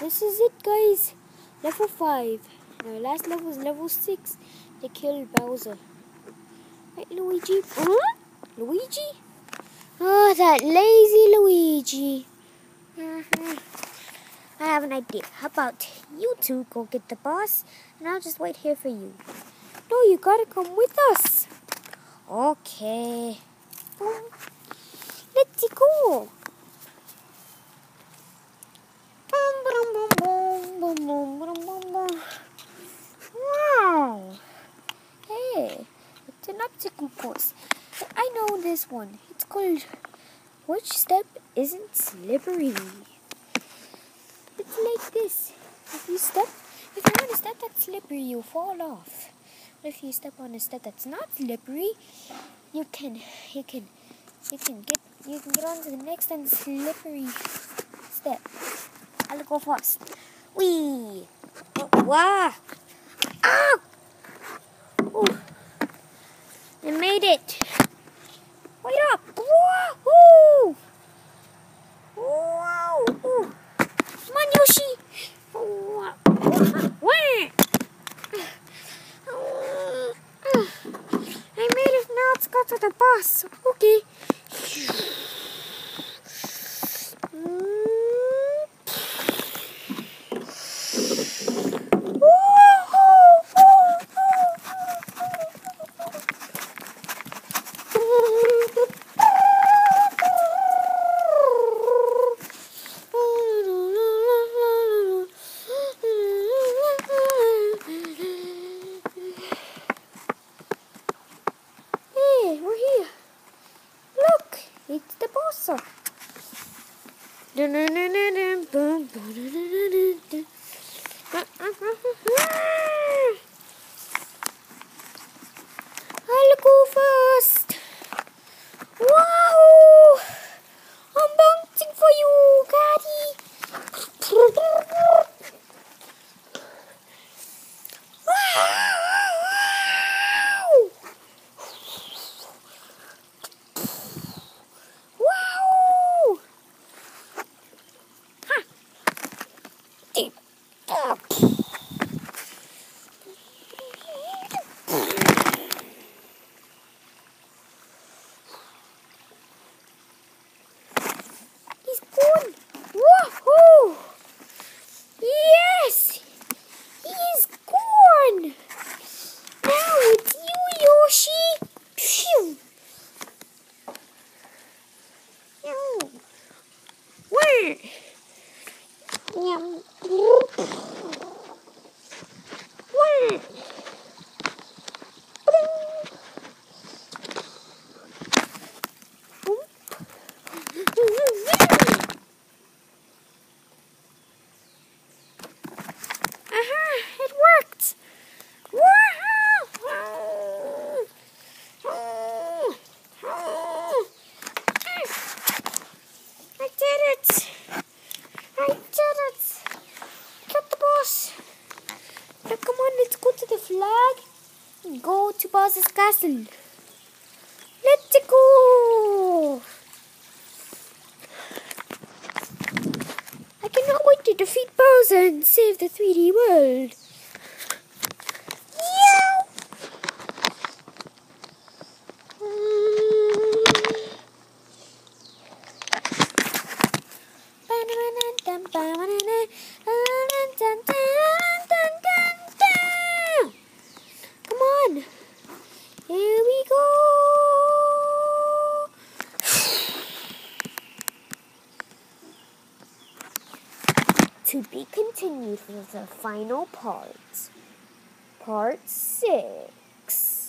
This is it, guys. Level 5. Our last level is level 6. They killed Bowser. Right, Luigi? Huh? Luigi? Oh, that lazy Luigi. I have an idea. How about you two go get the boss, and I'll just wait here for you. No, you gotta come with us. Okay. Let's go. Wow. Hey, it's an obstacle course. I know this one. It's called Which Step Isn't Slippery? It's like this. If you're on a step that's slippery, you fall off. But if you step on a step that's not slippery, you can get on to the next unslippery step. I'll go first. Wee! Oh, wow! Ah! Ooh. I made it! Wait up! Woohoo! Wow! Ooh. Come on, Yoshi! I made it. Now let's go to the boss. Okay. We're here. Look, it's the boss. I'll go first. Wow! I'm bouncing for you, Daddy. He's gone. Woohoo! Yes! He's gone. Now it's you, Yoshi. Phew. Where? Where? It worked! I did it! Got the boss! Now come on, let's go to the flag and go to Bowser's castle. Let's go! I cannot wait to defeat Bowser and save the 3D world. Come on, here we go. To be continued for the final part. Part 6.